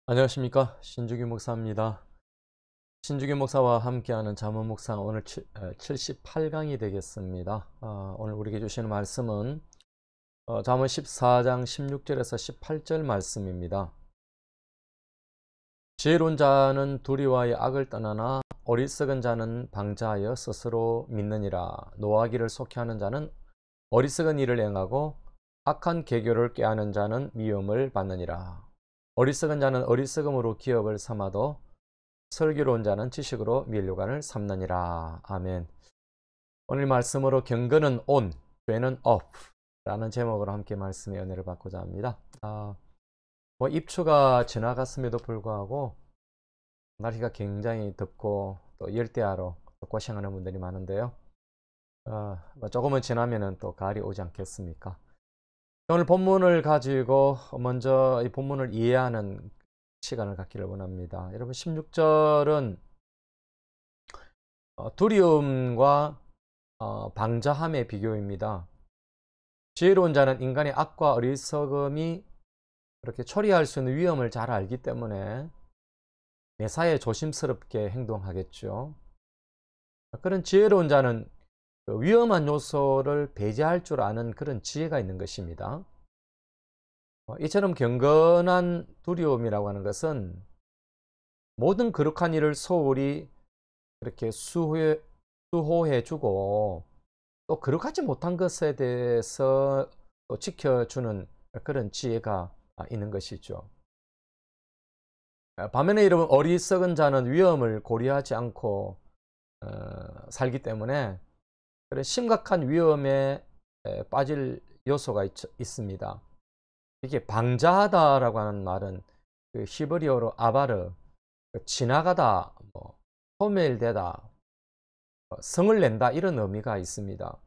안녕하십니까, 신주기 목사입니다. 신주기 목사와 함께하는 잠언 묵상, 오늘 78강이 되겠습니다. 오늘 우리에게 주시는 말씀은 잠언 14장 16절에서 18절 말씀입니다. 지혜로운 자는 도리와의 악을 떠나나 어리석은 자는 방자하여 스스로 믿느니라. 노하기를 속히하는 자는 어리석은 일을 행하고 악한 계교를 꾀하는 자는 미움을 받느니라. 어리석은 자는 어리석음으로 기업을 삼아도 슬기로운 자는 지식으로 면류관을 삼느니라. 아멘. 오늘 말씀으로 경건은 on, 죄는 off 라는 제목으로 함께 말씀의 은혜를 받고자 합니다. 입추가 지나갔음에도 불구하고 날씨가 굉장히 덥고 또 열대야로 고생하는 분들이 많은데요. 조금은 지나면은 또 가을이 오지 않겠습니까? 오늘 본문을 가지고 먼저 이 본문을 이해하는 시간을 갖기를 원합니다. 여러분, 16절은 두려움과 방자함의 비교입니다. 지혜로운 자는 인간의 악과 어리석음이 그렇게 처리할 수 있는 위험을 잘 알기 때문에 매사에 조심스럽게 행동하겠죠. 그런 지혜로운 자는 위험한 요소를 배제할 줄 아는 그런 지혜가 있는 것입니다. 이처럼 경건한 두려움이라고 하는 것은 모든 거룩한 일을 소홀히 그렇게 수호해주고 또 거룩하지 못한 것에 대해서 또 지켜주는 그런 지혜가 있는 것이죠. 반면에 여러분, 어리석은 자는 위험을 고려하지 않고 살기 때문에 그런 심각한 위험에 빠질 요소가 있습니다. 이게 방자하다라고 하는 말은 그 히브리어로 아바르, 지나가다, 소멸되다, 성을 낸다, 이런 의미가 있습니다.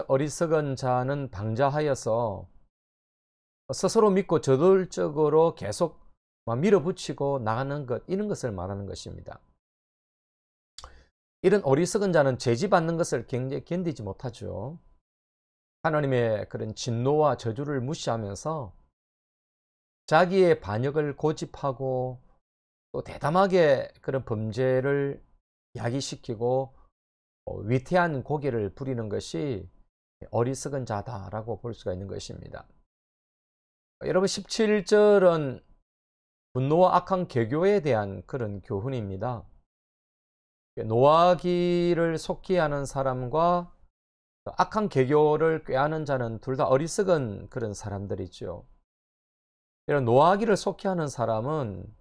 어리석은 자는 방자하여서 스스로 믿고 저돌적으로 계속 밀어붙이고 나가는 것, 이런 것을 말하는 것입니다. 이런 어리석은 자는 제지받는 것을 굉장히 견디지 못하죠. 하나님의 그런 진노와 저주를 무시하면서 자기의 반역을 고집하고 또 대담하게 그런 범죄를 야기시키고 위태한 고개를 부리는 것이 어리석은 자다라고 볼 수가 있는 것입니다. 여러분, 17절은 분노와 악한 계교에 대한 그런 교훈입니다. 노하기를 속히 하는 사람과 악한 계교를 꾀하는 자는 둘 다 어리석은 그런 사람들이죠. 이런 노하기를 속히 하는 사람은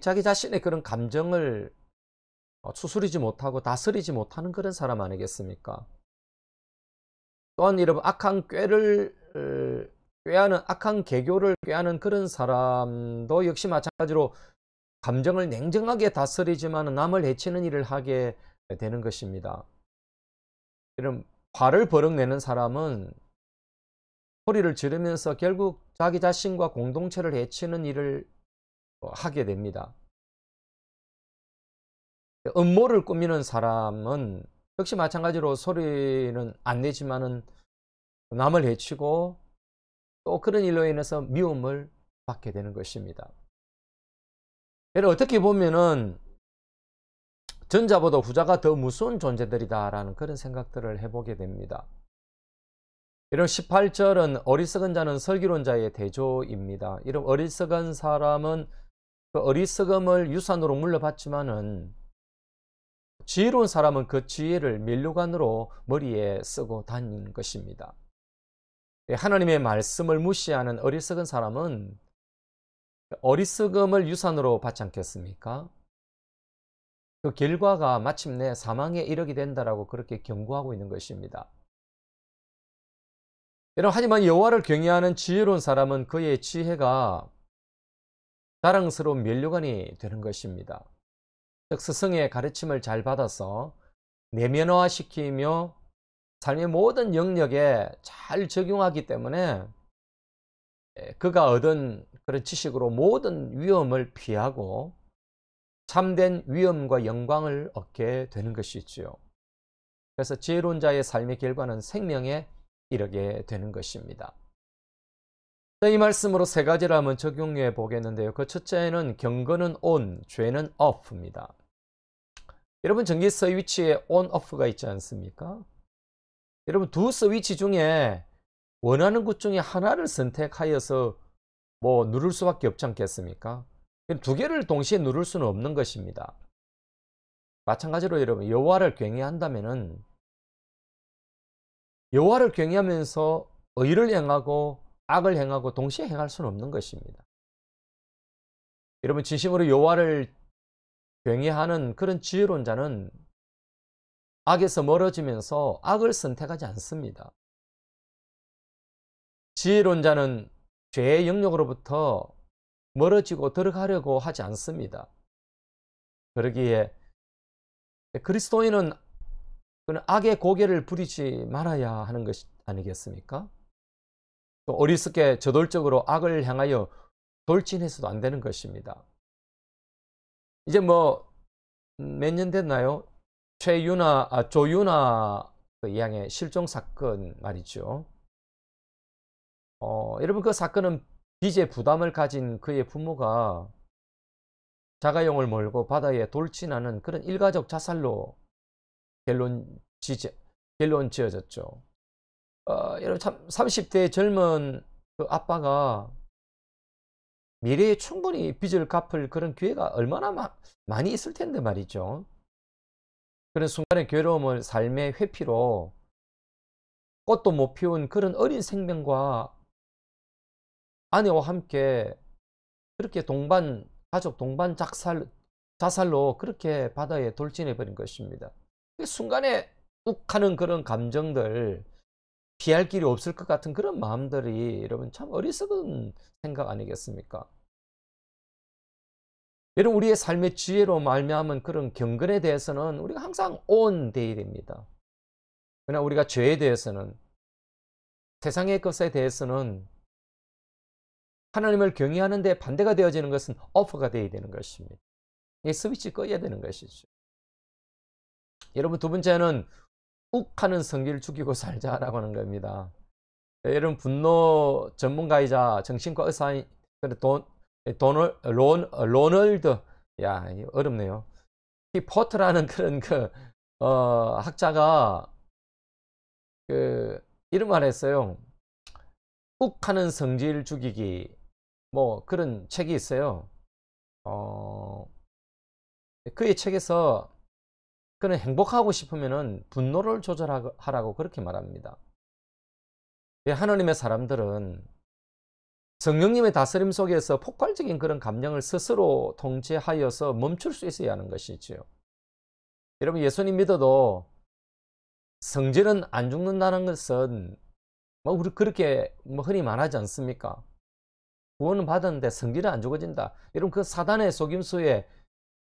자기 자신의 그런 감정을 추스리지 못하고 다스리지 못하는 그런 사람 아니겠습니까? 또한 여러분, 악한 계교를 꾀하는 그런 사람도 역시 마찬가지로 감정을 냉정하게 다스리지만 남을 해치는 일을 하게 되는 것입니다. 이런 화를 버럭 내는 사람은 소리를 지르면서 결국 자기 자신과 공동체를 해치는 일을 하게 됩니다. 음모를 꾸미는 사람은 역시 마찬가지로 소리는 안 내지만은 남을 해치고 또 그런 일로 인해서 미움을 받게 되는 것입니다. 어떻게 보면은 전자보다 후자가 더 무서운 존재들이다라는 그런 생각들을 해보게 됩니다. 이런 18절은 어리석은 자는 슬기로운 자의 대조입니다. 이런 어리석은 사람은 그 어리석음을 유산으로 물려받지만은 지혜로운 사람은 그 지혜를 면류관으로 머리에 쓰고 다니는 것입니다. 하나님의 말씀을 무시하는 어리석은 사람은 어리석음을 유산으로 받지 않겠습니까? 그 결과가 마침내 사망에 이르게 된다라고 그렇게 경고하고 있는 것입니다. 하지만 여호와를 경외하는 지혜로운 사람은 그의 지혜가 자랑스러운 면류관이 되는 것입니다. 즉, 스승의 가르침을 잘 받아서 내면화시키며 삶의 모든 영역에 잘 적용하기 때문에 그가 얻은 그런 지식으로 모든 위험을 피하고 참된 위엄과 영광을 얻게 되는 것이지요. 그래서 지혜로운 자의 삶의 결과는 생명에 이르게 되는 것입니다. 이 말씀으로 세 가지를 한번 적용해 보겠는데요. 그 첫째는 경건은 on, 죄는 off입니다. 여러분 전기 스위치에 on, off가 있지 않습니까? 여러분 두 스위치 중에 원하는 것 중에 하나를 선택하여서 뭐 누를 수밖에 없지 않겠습니까? 두 개를 동시에 누를 수는 없는 것입니다. 마찬가지로 여러분 여호와를 경외한다면은 여호와를 경외하면서 의를 행하고 악을 행하고 동시에 행할 수는 없는 것입니다. 여러분 진심으로 여호와를 경외하는 그런 지혜로운 자는 악에서 멀어지면서 악을 선택하지 않습니다. 지혜로운 자는 죄의 영역으로부터 멀어지고 들어가려고 하지 않습니다. 그러기에 그리스도인은 악의 고개를 부리지 말아야 하는 것 아니겠습니까? 또 어리석게 저돌적으로 악을 향하여 돌진해서도 안 되는 것입니다. 이제 뭐 몇 년 됐나요? 조유나 그 양의 실종 사건 말이죠. 여러분 그 사건은 빚의 부담을 가진 그의 부모가 자가용을 몰고 바다에 돌진하는 그런 일가족 자살로 결론 지어졌죠. 여러분 참 30대 젊은 그 아빠가 미래에 충분히 빚을 갚을 그런 기회가 얼마나 많이 있을 텐데 말이죠. 그런 순간의 괴로움을 삶의 회피로 꽃도 못 피운 그런 어린 생명과 아내와 함께 그렇게 가족 동반 자살로 그렇게 바다에 돌진해 버린 것입니다. 순간에 욱하는 그런 감정들, 피할 길이 없을 것 같은 그런 마음들이 여러분 참 어리석은 생각 아니겠습니까? 여러분 우리의 삶의 지혜로 말미암은 그런 경건에 대해서는 우리가 항상 on 돼야 됩니다. 그러나 우리가 죄에 대해서는, 세상의 것에 대해서는, 하나님을 경외하는 데 반대가 되어지는 것은 off가 되어야 되는 것입니다. 이 스위치 꺼야 되는 것이죠. 여러분 두 번째는 욱하는 성질을 죽이고 살자라고 하는 겁니다. 여러분 분노 전문가이자 정신과 의사인 로널드, 야 어렵네요. 포트라는 그런 학자가 이런 말 했어요. 욱하는 성질 죽이기, 뭐 그런 책이 있어요. 그의 책에서 그는 행복하고 싶으면은 분노를 조절하라고 그렇게 말합니다. 하나님의 사람들은 성령님의 다스림 속에서 폭발적인 그런 감정을 스스로 통제하여서 멈출 수 있어야 하는 것이지요. 여러분 예수님 믿어도 성질은 안 죽는다는 것은 우리 그렇게 흔히 말하지 않습니까? 구원은 받았는데 성질은 안 죽어진다. 여러분 그 사단의 속임수에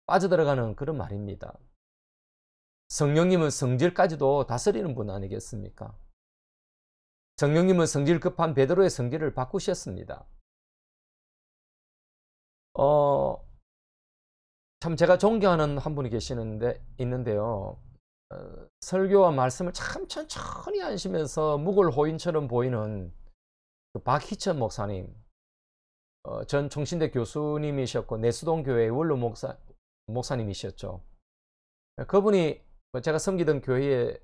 빠져들어가는 그런 말입니다. 성령님은 성질까지도 다스리는 분 아니겠습니까? 성령님은 성질 급한 베드로의 성질을 바꾸셨습니다. 참 제가 존경하는 한 분이 있는데요. 설교와 말씀을 참 천천히 하시면서 묵을호인처럼 보이는 그 박희천 목사님, 전 총신대 교수님이셨고 내수동 교회의 원로 목사님이셨죠. 그분이 제가 섬기던 교회에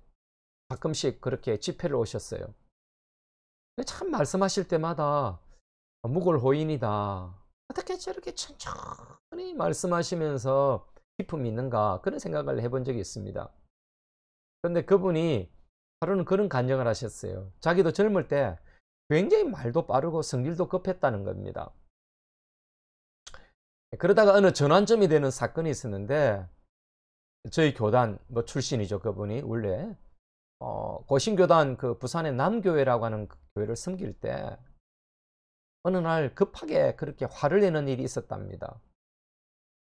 가끔씩 그렇게 집회를 오셨어요. 참 말씀하실 때마다 묵을호인이다. 어떻게 저렇게 천천히 말씀하시면서 기품이 있는가 그런 생각을 해본 적이 있습니다. 그런데 그분이 하루는 그런 간증을 하셨어요. 자기도 젊을 때 굉장히 말도 빠르고 성질도 급했다는 겁니다. 그러다가 어느 전환점이 되는 사건이 있었는데 저희 교단 출신이죠. 그분이 원래 고신교단 그 부산의 남교회라고 하는 그 교회를 섬길 때 어느 날 급하게 그렇게 화를 내는 일이 있었답니다.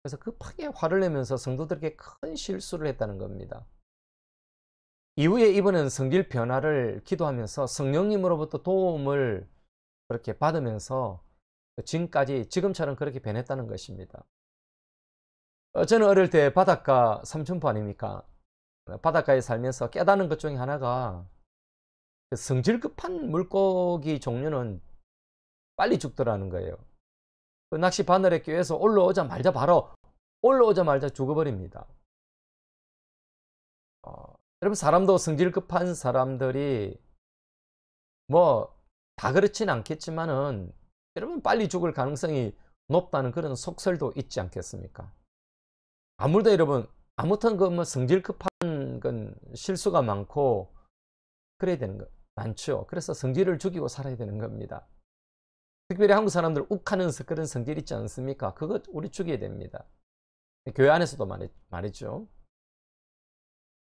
그래서 급하게 화를 내면서 성도들에게 큰 실수를 했다는 겁니다. 이후에 이번엔 성질 변화를 기도하면서 성령님으로부터 도움을 그렇게 받으면서 지금처럼 그렇게 변했다는 것입니다. 저는 어릴 때 바닷가 삼천포 아닙니까? 바닷가에 살면서 깨닫는 것 중에 하나가 성질 급한 물고기 종류는 빨리 죽더라는 거예요. 그 낚시 바늘에 껴서 올라오자마자 바로 올라오자마자 죽어버립니다. 여러분, 사람도 성질 급한 사람들이 뭐 다 그렇진 않겠지만은 여러분 빨리 죽을 가능성이 높다는 그런 속설도 있지 않겠습니까? 아무래도 여러분, 아무튼 그 뭐 성질 급한 건 실수가 많고 그래야 되는 거 많죠. 그래서 성질을 죽이고 살아야 되는 겁니다. 특별히 한국 사람들 욱하는 그런 성질 있지 않습니까? 그거 우리 죽여야 됩니다. 교회 안에서도 말이죠.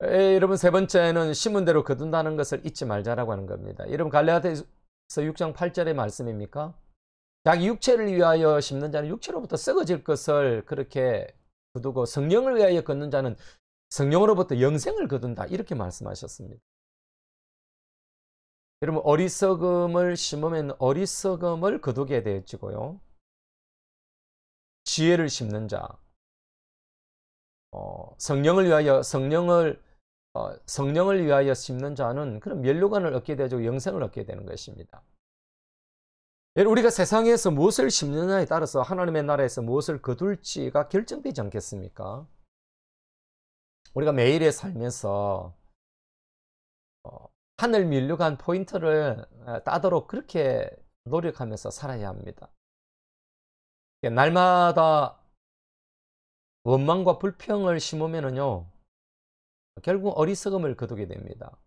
여러분, 세 번째는 심은 대로 거둔다는 것을 잊지 말자라고 하는 겁니다. 여러분, 갈라디아서 6장 8절의 말씀입니까? 자기 육체를 위하여 심는 자는 육체로부터 썩어질 것을 그렇게 거두고 성령을 위하여 걷는 자는 성령으로부터 영생을 거둔다, 이렇게 말씀하셨습니다. 여러분, 어리석음을 심으면 어리석음을 거두게 되어지고요, 지혜를 심는 자, 성령을 위하여 심는 자는 그런 면류관을 얻게 되죠. 영생을 얻게 되는 것입니다. 우리가 세상에서 무엇을 심느냐에 따라서 하나님의 나라에서 무엇을 거둘지가 결정되지 않겠습니까? 우리가 매일의 삶에서 하늘 면류관 포인트를 따도록 그렇게 노력하면서 살아야 합니다. 날마다 원망과 불평을 심으면요, 결국 어리석음을 거두게 됩니다.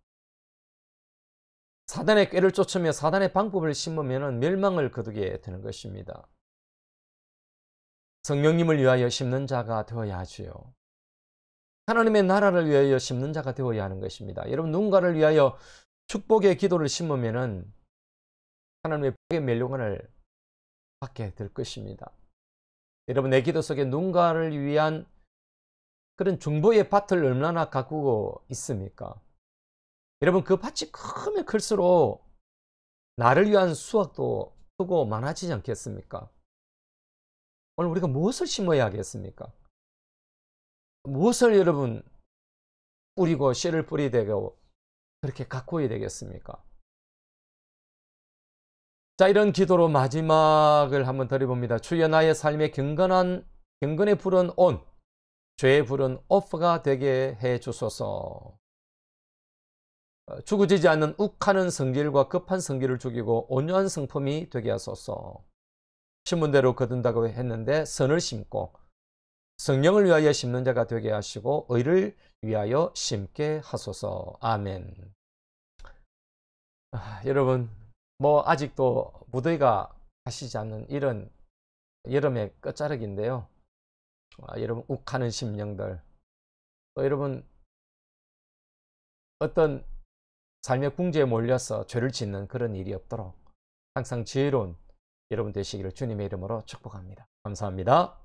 사단의 꾀를 쫓으며 사단의 방법을 심으면 멸망을 거두게 되는 것입니다. 성령님을 위하여 심는 자가 되어야 하지요. 하나님의 나라를 위하여 심는 자가 되어야 하는 것입니다. 여러분, 누군가를 위하여 축복의 기도를 심으면 하나님의 복의 멸류관을 받게 될 것입니다. 여러분, 내 기도 속에 누군가를 위한 그런 중보의 밭을 얼마나 가꾸고 있습니까? 여러분, 그 밭이 크면 클수록 나를 위한 수확도 크고 많아지지 않겠습니까? 오늘 우리가 무엇을 심어야 하겠습니까? 무엇을 여러분 뿌리고 씨를 뿌리게 되고 그렇게 가꾸어야 되겠습니까? 자, 이런 기도로 마지막을 한번 드려봅니다. 주여, 나의 삶에 경건의 불은 온, 죄의 불은 오프가 되게 해 주소서. 죽어지지 않는 욱하는 성질과 급한 성질을 죽이고 온유한 성품이 되게 하소서. 심은 대로 거둔다고 했는데 선을 심고 성령을 위하여 심는 자가 되게 하시고 의를 위하여 심게 하소서. 아멘. 여러분, 뭐 아직도 무더위가 가시지 않는 이런 여름의 끝자락인데요, 여러분, 욱하는 심령들, 또 여러분 어떤 삶의 궁지에 몰려서 죄를 짓는 그런 일이 없도록 항상 지혜로운 여러분 되시기를 주님의 이름으로 축복합니다. 감사합니다.